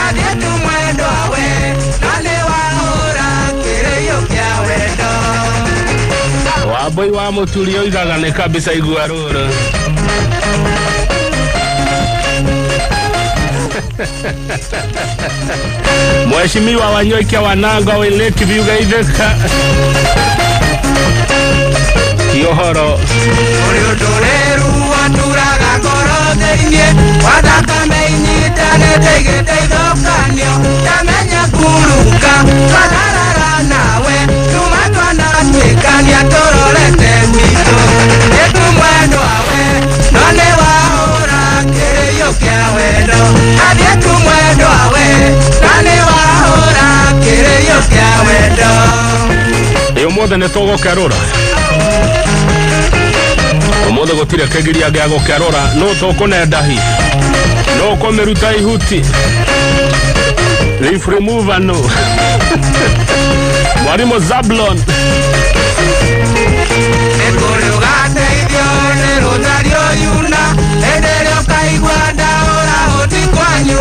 adietu mwendo awe nane wahora kireyo kya wendo waboi wa mutulio igagane kabisa iguarura Mheshimiwa Wanyoike Wananga wa Lake View gaitheka Kiohoro Oriodoreru aturaga korotheinie wathakame inyitanĩte igĩteithũkanio tamenya kuruka twararara nawe tuma twanatuĩkania tũrorete witũ nĩtumwendo awe no nĩ wahũra kĩrĩyo kĩa wendo adietu mwendo awe no nĩ wahũra kĩrĩyo kĩa wendo ũmũthĩ nĩtũgũkerũra Umuthi gutire kegiria gya gukerora no tukunenda hi no komeruta ihuti leaf remover no Mwalimu Zablon Ekore ugate idione rotario yuna Edere ukaigwa daora hoti kwanyu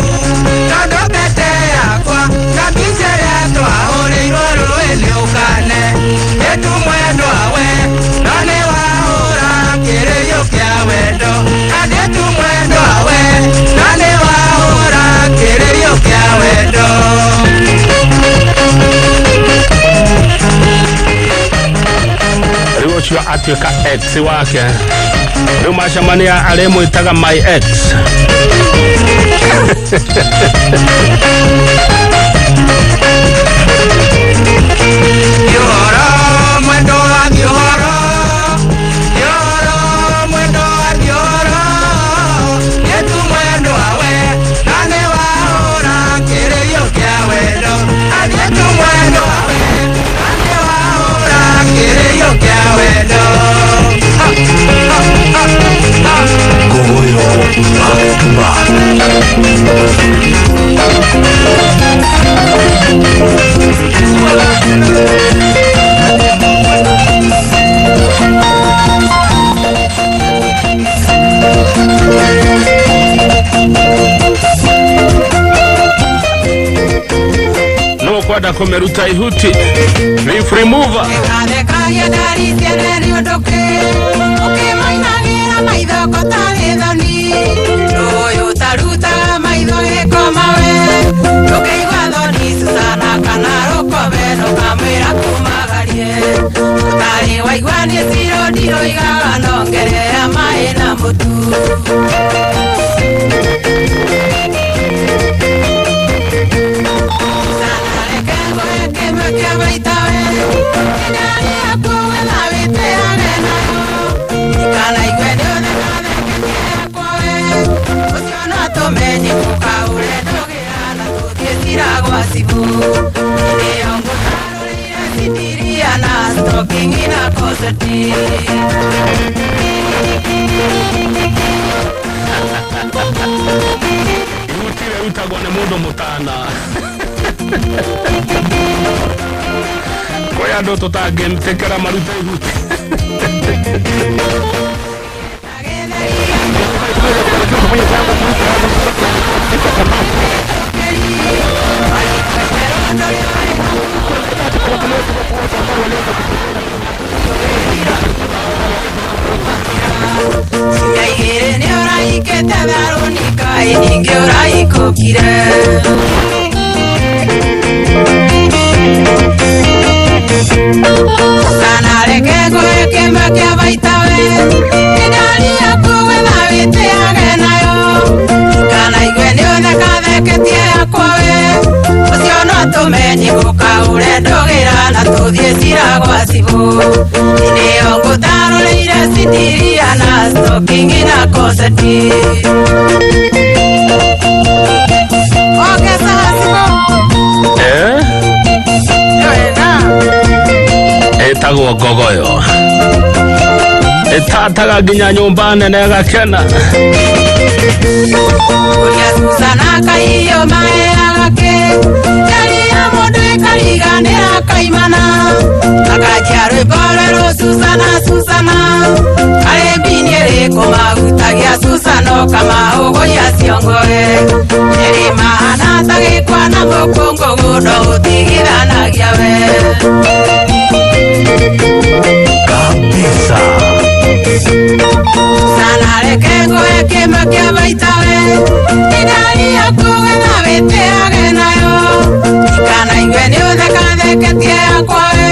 Tondokete yakwa kabisere atwa hori iroru ele ukane Etu mwendo awe nane wahora kireyo kya wendo Adetu mwendo awe nane wahora kireyo kya wendo Riwochwa atuika ex wake Rumachamania alemwitaga my ex Yohoro mwendo wa yohoro Yohoro mwendo wa yohoro Yetu mwendo awe nane wahora kireyo kya wendo Adetu mwendo awe nane wahora kireyo kya wendo Goyo No kwada komeruta ihuti leaf remover utagone mundo mutana Koya ndo tutage mtekera maruta ihuti Etagwo gogoyo etataga ginya nyumba nene gakena Susana kaiyo mae agake Yari ya modu ekarigane akaimana Akajiarwe borero Susana Susana Karebini ereko magutagia Susano kama ogo ya siongoe Eri mahana tage na mukungu gudo utigiranagia we kabisa sana rekengo ekema kia baitawe idari yakuwe na wete agenayo ikana ingweni uthekatheketie yakwawe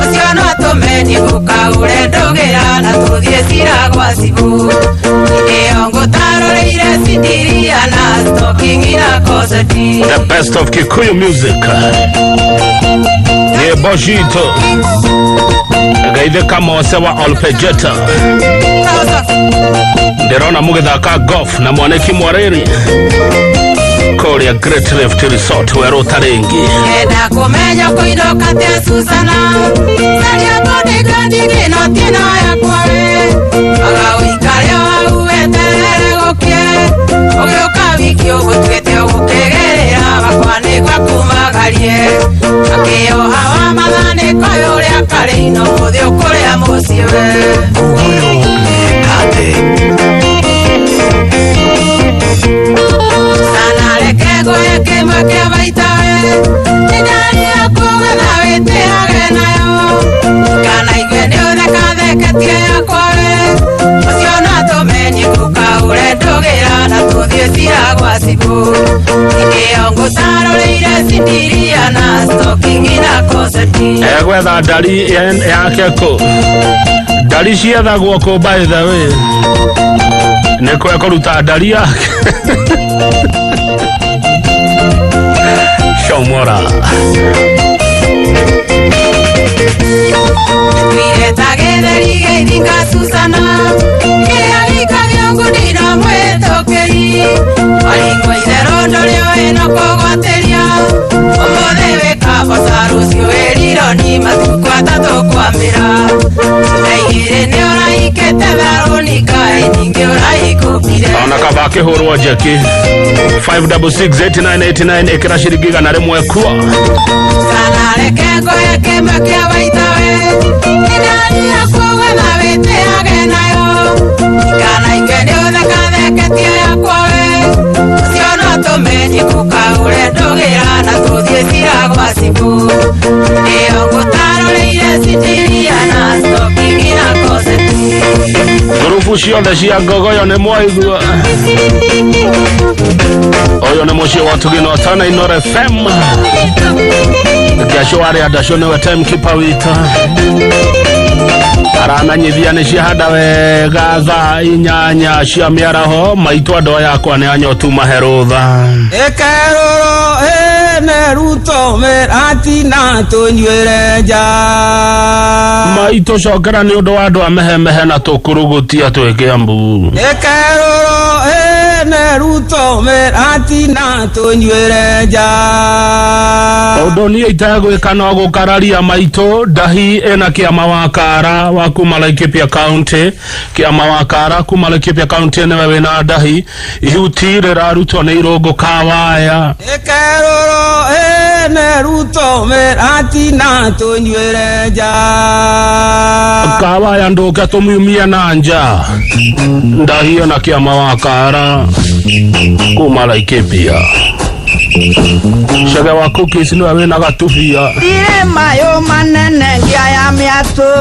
usiono atumeni gukaure ndugira na tuthie cira gwa cibu iongo taroreire sindiria na stalking ina koseti. The best of Kikuyu music ye Bojito gaithe kamose wa Olpejeta ndirona mugithaka golf na mwaneki Mwariri Korea Great Rift Resort weru taringi enda kumenya kuidoka tia Susana saria bodyguard gino tino yakwawe agawikare wa uweterere gokie ogioka wiki ogutwete ogukegerera bakwane kwa kumagarie akio hawa mathane koyo ria karino muthio kuria musiwe uyo kate sana rekego ekema kia baitawe idari yakuwe na wete agenayo kana igwene uthekatheketie yakwawe ucio na tumenyi gukaure ndugira na tuthie cira gwa cibu ikio ngutaroreire sindiria na stalking ina koseti gwetha ndari yake ku ndari ciethagwo ku by the way niko ekuruta ndari yake Shomora Tagetheri geithinga Susana kia gikagio ngudira mwetokeri waringwa itherũ ndũrĩo ĩno kũgwatĩria ũmũthĩ wĩkabota rũciũ wĩrironi matukũ atatũ kwamĩra na igĩrĩ nĩ ũrahikĩte tharũni kaĩ ningĩ ũrahikũkire ona kaba akĩhũrwo njeki 5668989 ĩkĩra ciringi 100 kuo sana rekengo ekema kia baitawe idari yakuwe na wete agenayo ikana ingeni uthekatheketie yakwawe ucio no tumenyi gukaure ndugira na tuthie cira gwa cibu io ngutaroreire sindiria na stalking ina koseti ngurubu ciothe cia ngogoyo nĩ mwaigua ũyũ nĩ mũciĩ wa Tugino Tana Inore FM Kiasho arĩa ndacio nĩwe timekeeper witũ arananyithia nĩ ciahanda wega thaa 8 cia mĩaraho maitũ andũ yakwa nĩ anyotu mahe rũtha ekeroro neruto merati na tunyuire nja maitũ cokera nĩ ũndũ wa andũ a mehemehe na tũkũrũgũtia twĩke ambu ekeroro neruto merati na tunyuire nja ũndũ niĩ itegwĩka no gũkararia maitũ ndahi ena kĩama wa Kara wa kuma Laikipia County kĩama wa Kara kuma Laikipia County nĩwe wĩna ndahi ihuti rĩrarutwo nĩ irũngũ kawaya ekeroro neruto merati na tunyuire nja kawaya ndũke tũmiumie na nja ndahi ena kĩama wa Kara kuma Laikipia Shage wa cookies niwe wĩna gatubia ire mayo manene ngiaya mĩatũ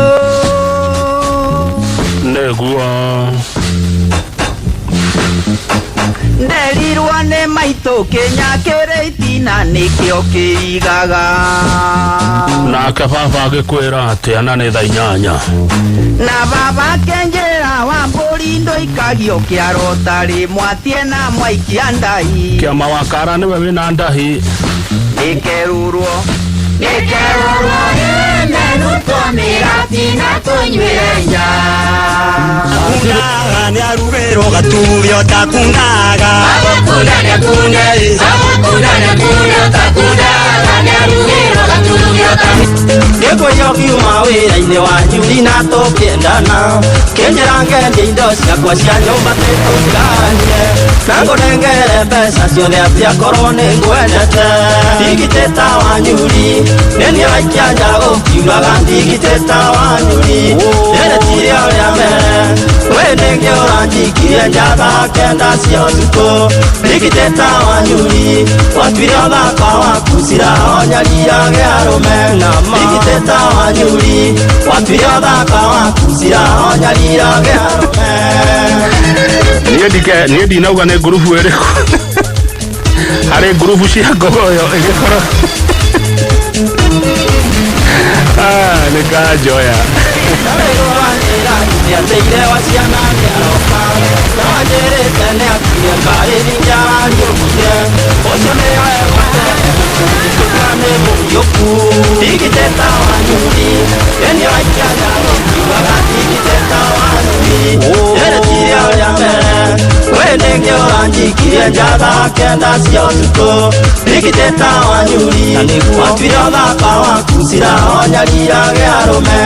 nĩguo nderirwo nĩ maitũ kĩnyakĩrĩ itina nĩkĩo kĩigaga nake baba agĩkwĩra atĩa na nĩ thaa 8 na baba kenjera wa mbũri ndoikagio kĩaro tarĩ mwatie na mwaikia ndai kĩama wa Kara nĩwe wĩna ndahi nĩkerurwo neruto merati na tunyuire nja Kundaga ni arugero gatubio takundaga agukunda nyakunde takundaga ni arugero gatubio Gĩkũyũ kiuma wĩra-inĩ wanyu ndina tũkĩendana kĩnjĩra ngendie indo ciakwa cia nyũmba tũtũnganie na ngũnengere mbeca ciothe atĩa korwo nĩ ngwendete ndigitĩta wanyuri nĩ niĩ waikia nja gũkiuraga ndigitĩta wanyuri nĩrĩtire ũrĩa mbere we nĩngĩ ũranjikirie nja thaa 9 cia ũtukũ ndigitĩta wanyuri watuire thaka waku cira onyaria giarume digiteta wanyuri watuire thaka waku cira onyaria giarume niä ndinauga nä ngurubu ä rä kå harä ngurubu cia ngogoyo ä gä korwo nä kanjoya Teire wa ciana nĩaroka na wanjĩrĩte nĩakirie ngarĩria nyũmire ũcio nĩwe wate nĩ mũriũku digiteta wanyuri ĩnĩ waikia nyaro kiugaga digiteta wanyuri ĩrĩtire ũrĩa mbere we nĩngĩ ũranjikirie njatha kenda cia ũtukũ digiteta wanyuri watuire ũthaka waku cira onyaria gĩarũme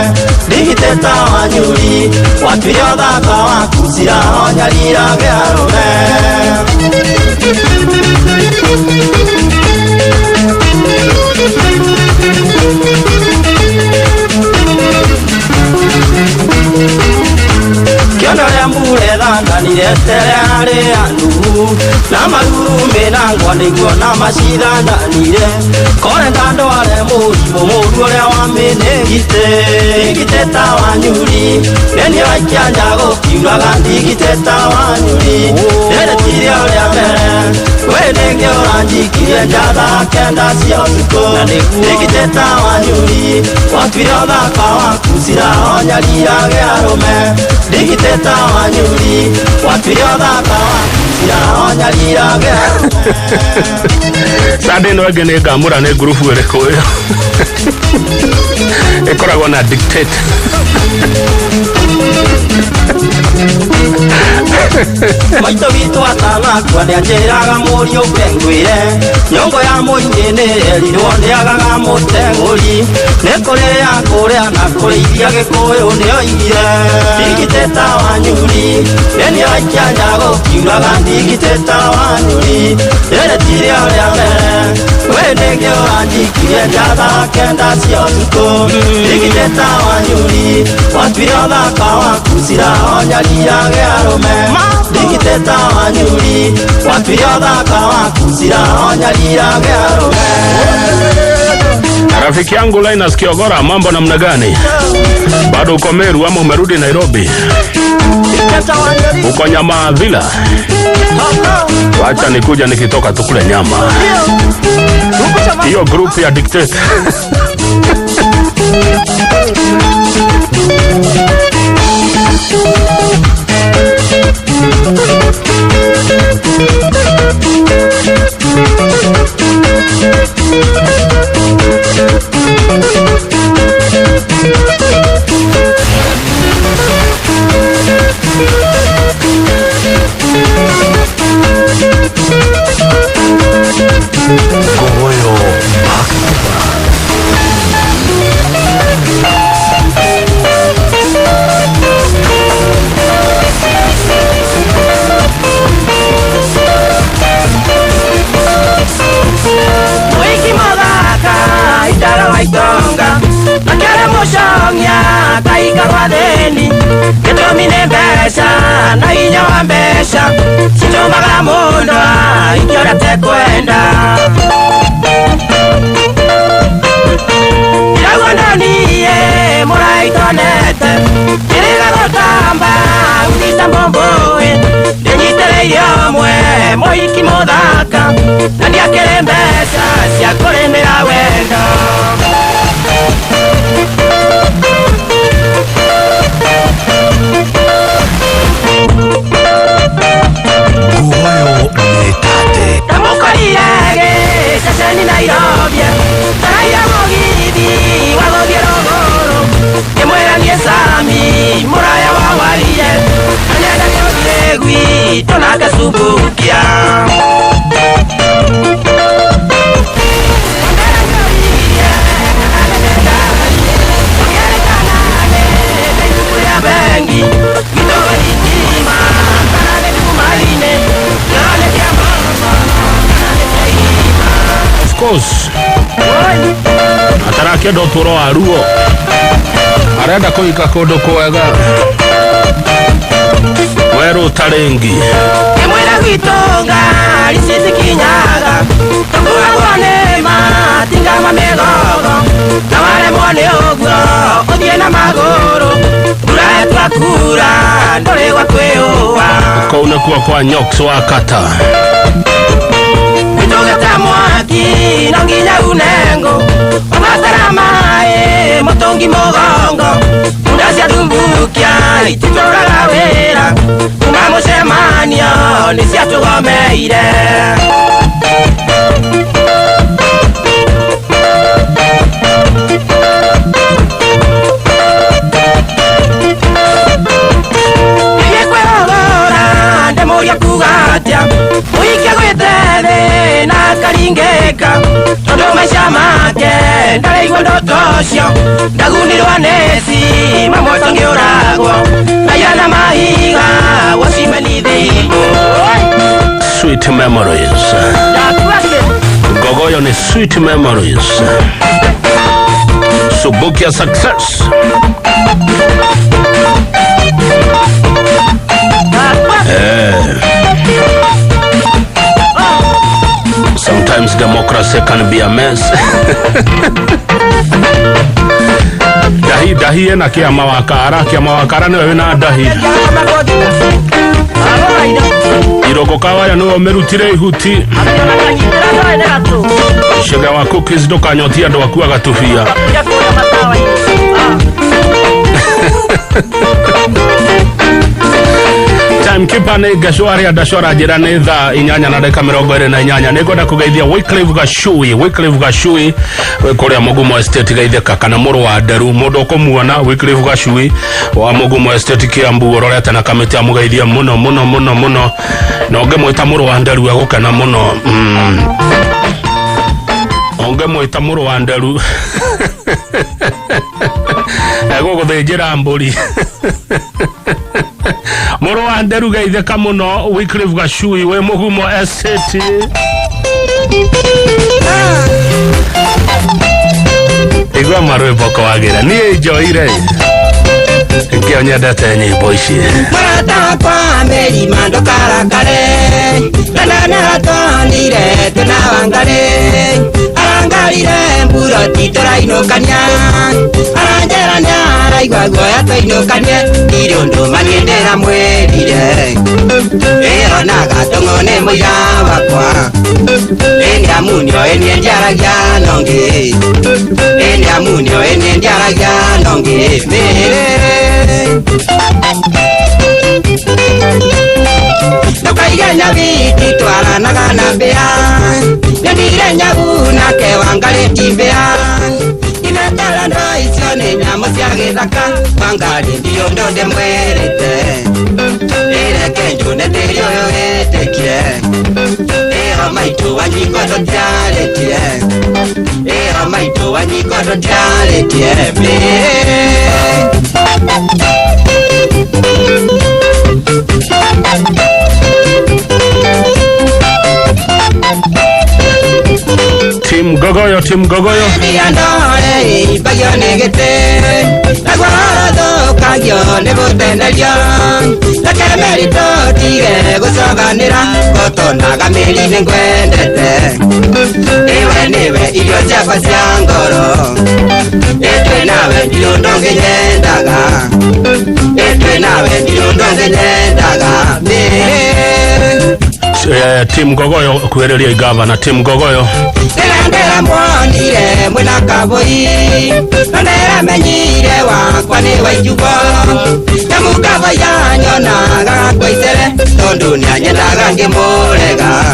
digiteta wanyuri watuire ũthaka waku cira onyaria gĩarũme kĩono rĩa mbure thandanire tere harĩ andu na marurumĩ na ngwa nĩguo na macithandanire korenda ndware mũrimũ mũru ũrĩa wa mĩnĩgite digiteta wanyuri nĩniĩ waikia njago kiuraga digiteta wanyuri nĩrĩtire ũrĩa mbere we nĩngĩ ũranjikirie njatha kenda cia ũtukũ digiteta wanyuri watuire ũthaka waku cira onyaria gĩarũme digiteta wanyuri watuire ũthaka waku cira onyaria gĩarũme sande no ĩngĩ nĩ ngamũra nĩ ngurubu ĩrĩkũ ĩyo ĩkoragwo na dictate maitũ witũ atanakua nĩanjĩraga mũriũ ngwengwĩre nyongo ya mũingĩ nĩerirwo nĩagaga mũteng'ũri nĩ kũrĩa kũrĩa na kũrĩithia gĩkũyũ nĩoigire digiteta wanyuri nĩniĩ waikia njago kiuraga digiteta wanyuri ĩrĩtire ũrĩa mbere we nĩngĩ ũranjikirie njatha kenda cia ũtukũ digiteta wanyuri watuire ũthaka waku cira onyaria gĩarũme digiteta wanyuri watuire ũthaka waku cira onyaria gĩarũme. Rafiki yangu Linus Kiogora, mambo namna gani? Bado uko Meru ama umerudi Nairobi? Uko Nyama Villa? Wacha nikuja nikitoka tukule nyama. Hiyo group ya dictate. na inya wa mbesha situmaga mundu ikiorete kwenda iragondoniye muraitonete iriga gutamba ngita mbomboe ndinyitereirie omwe muiki muthaka na ndiakire mbesha cia kurimira wendo Nairobi, Taya Mogidi, Wagogi Rogoro, Kemueranie Sami, Muraya Wawarie, Anyaga Yogegui, Tonaka Subukia. Atarake ndo turo aruo arenda kuika kundu kwega weru tarengi emwera gwitonga lisiti kinyaga kuwa kwa Nyox wa Kata. Mitogeta mwaki nonginya unengo Omatara mae motongi mogongo Undasia dumbukia ititoraga wera Kuma mucemanio nisiatugomeire Moria kugatia Uike gwethere na karingeka Tondo maisha make Ndareigwa ndoto cio Ndagunirwa nesi Mamoto ngiuragwo Nayana mahiga Washimeni thigo Sweet memories. Gogoyo ni sweet memories. Subukia success. Sometimes democracy can be a mess. Dahi ena kiama wakara ni wewe na dahi. Iroko kawaya nuo merutire ihuti. Shega wa cookies doka nyotia ndo wakuwa gatufia. Timekeeper ni Gashwari adashora jirani tha inyanya na dakika 28 nigoda kugeithia Wycliffe Gashui kuria Mugumo Estate geithia kana muru wa Nderu mundu kumuona Wycliffe Gashui wa Mugumo Estate Kiambu urorete na kamiti amugeithia muno na ungemwita muru wa Nderu agukena muno ungemwita muru wa Nderu eguguthinjira mburi Moro wa Nderu geitheka muno Wycliffe Gashui we Mugumo Estate. Igwa marwimbo kwagira ni enjoyire Kionyedete nyimbo ici Marata kwa meri mando karakare Nana tonire tunawangare Arangarire mburo titora inokanya Aranjera nyara igwagwa yato inokanya Irondo maniendera mwerire Ero naga tongone moya wakwa Eni amunyo eni endiaragia nongi Eni amunyo eni endiaragia nongi Nokaiga viti twala nagana bea Nendire nyagu na kewangale tibea Inatala ndo isione nyamo siagethaka Wangale ndiyo ndonde mwerete Ere kenjo neterio yo etekie Ero maitu wanyikoto tialetie Ero maitu wanyikoto tialetie Team Gogoyo Biandore bayonegete Agwaro kagyo nebutendelyo Lakere merito tige gusoganira Gotonda gameli nengwendete Ewe niwe iyo chapa siangoro Etwe nawe ndiyo ndonge nyendaga Etwe nawe ndiyo ndonge nyendaga Team Gogoyo kuereria igava Team Gogoyo Ndera mwonire mwina kaboi Ndera menyire wakwa ni waijugo Nyamu kava ya nyona kwa isere Tondu ni anyendaga ngimurega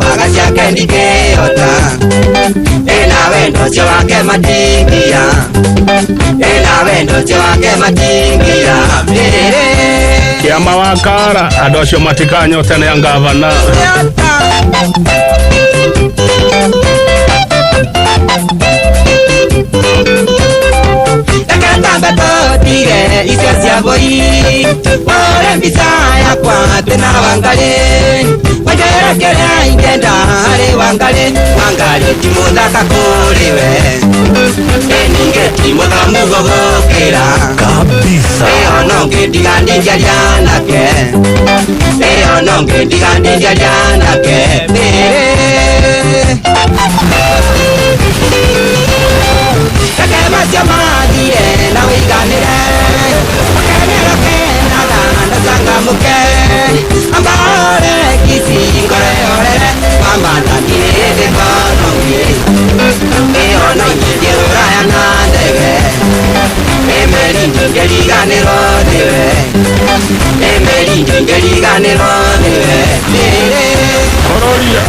Baga siake ndikeota Ena wendo sio wake matingia Ena wendo sio wake matingia Kiama wakara adosho matikanyo tene ya ngavana Ekatamba totire isio siaboi Ore mbisaya kwa tena wangale Wajera kere ingenda hare wangale Wangale timunda kakuliwe Eninge timuda mugogokera kabisa nonge digandi jarianake nonge digandi jarianake Masya madire na wiganire Makenero kenaga na sanga muke kamanda nire konogi Eona inge uraya nandege Emeri ngeliganiro niwe Emeri ngeliganiro niwe Kororia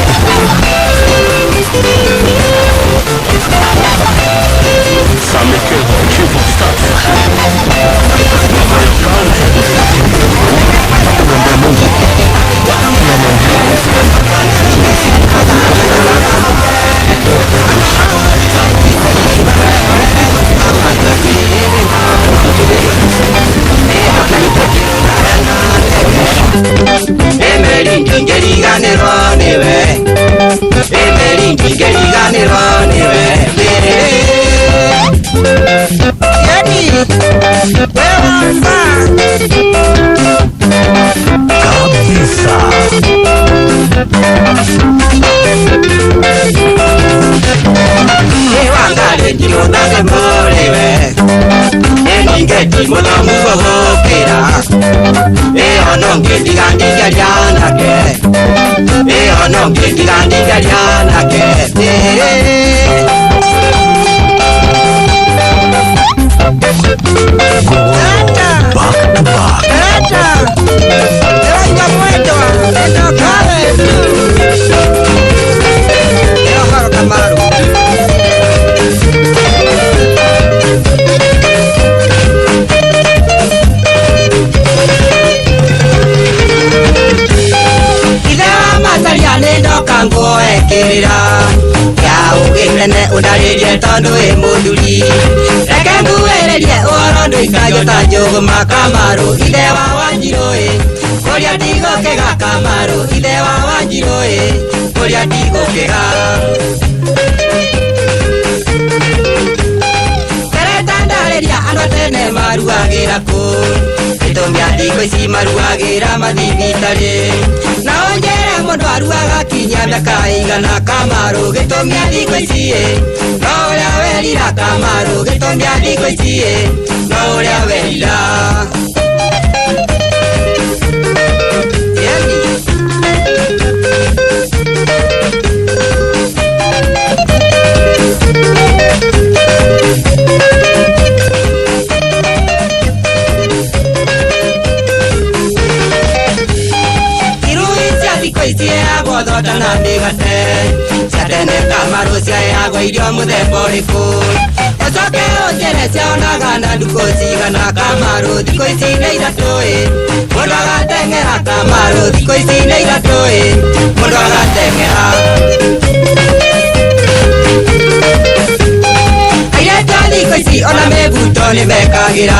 Samekeho Chief of Staff Emeri ngeliganiro niwe Emeri ngeliganiro niwe Yani Wewamba Kabisa Ewangale ndinodage molewe Eningeti mudamu gohokera Eononge ndigandiga lyanake Eononge ndigandiga lyanake Back to back Udaririe tondu e muthuri reke nguererie uhoro nduikagita njuguma Kamaru ithe wa Wanjiru kuria ndigukega Kamaru ithe wa Wanjiru kuria ndigukega Tereta ndariria andu tene maruagira ku itumia ndiko ici maruagira mathibitari na onjere mundu aruaga kinya miaka igana Kamaru gitumia ndiko ici no uria werira Kamaru gitumia ndiko ici no uria werira na ndigate Satene Kamaru ciaheagwo irio muthemba ũrĩkũ Ũcoke ũnjĩre cionaga na nduko cigana Kamaru thikũ ici nĩ ithatũ Mũndũ agateng'era Kamaru thikũ ici nĩ ithatũ Mũndũ agateng'era Airĩtu thikũ ici ona mĩbuto nĩ mekagĩra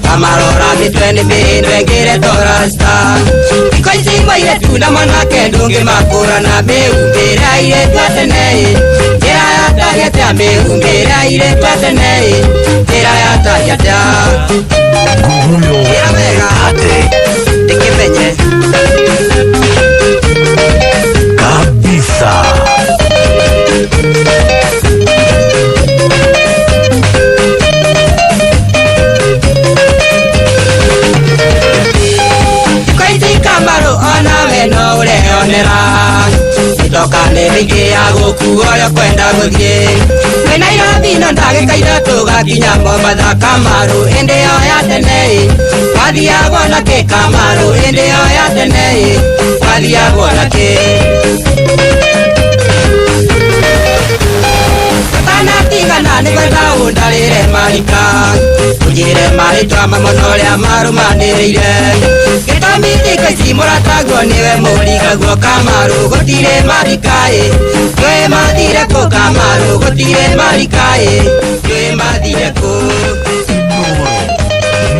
Kamarora mĩtwe nĩ mĩhĩndũ ĩngĩretwo rasta Thikũ ici mũirĩtu na mwanake ndũngĩmakũrana mĩhumbĩre ya airĩtu a tene njĩra ya tagete ya mĩhumbĩre ya airĩtu a tene njĩra ya tagete njĩra wega ndĩkĩmenye kabisa Kamaru ona we no ureonera Itoka nĩ rĩngĩ ya gũkuo ũrĩa kwenda gũthiĩ Wĩ Nairobi no ndagĩka ithatũ gakinya Mombasa Kamaru hĩndĩ ĩyo ya tene wathiagwo na kĩ Kamaru hĩndĩ ĩyo ya tene wathiagwo na kĩ Tanatigana nĩ gwetha ũndarĩre marika Ũnjĩre marĩtwa mamwe na ũrĩa marũmanĩrĩire Gĩtũmi thikũ ici mũratagwo nĩwe mũrigagwo Kamaru gũtirĩ marika Njũĩ mathire kũ Kamaru gũtirĩ marika Njũĩ mathire kũ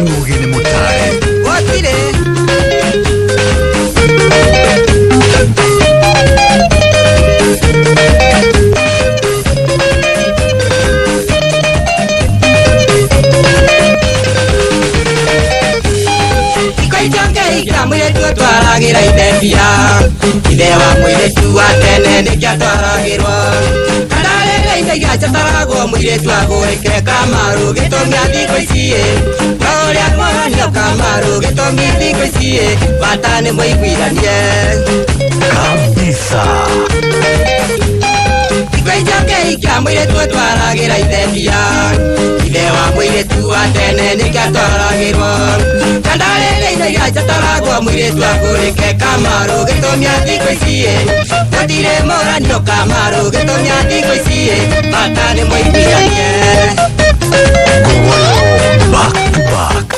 Mũgĩ nĩ mũtae Gũtirĩ Mwĩrĩtu twaragĩra ithembia Ithe wa mwĩrĩtu wa tene nĩkĩa twaragĩrwo Kandarĩre indo iria ciataragwo mwĩrĩtu agũrĩke Kamaru gĩtũmi thikũ ici no ũrĩa mwaganio Kamaru gĩtũmi thikũ ici bata nĩ mũiguithanie kabisa wa mũirĩtu atwaragĩra ithe mbia ithe wa mũirĩtu wa tene nĩkĩ atwaragĩrwo kandarĩrĩ indo iria ciatwaragwo mũirĩtu akũrĩke Kamaru gĩtũmia thikũ ici gũtirĩ mũranio Kamaru gĩtũmia thikũ ici bata nĩ mũiguithanie Back to back.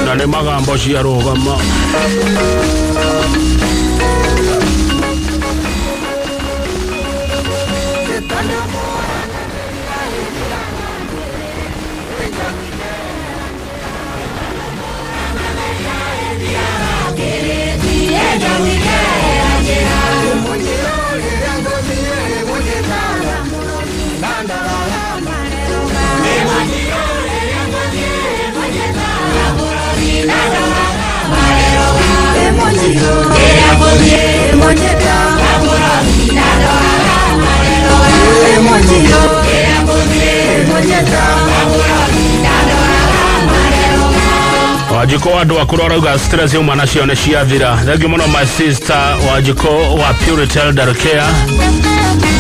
Nane magambo cia rugama Querer Wanjiko andu akuru arauga stress yuma nacio ne ciathira. Thank you muno my sister Wanjiko wa Purity Elder Care.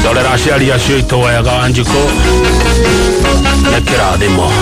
Ndorera aciari acio itu wega Wanjiko. Nekira thimo.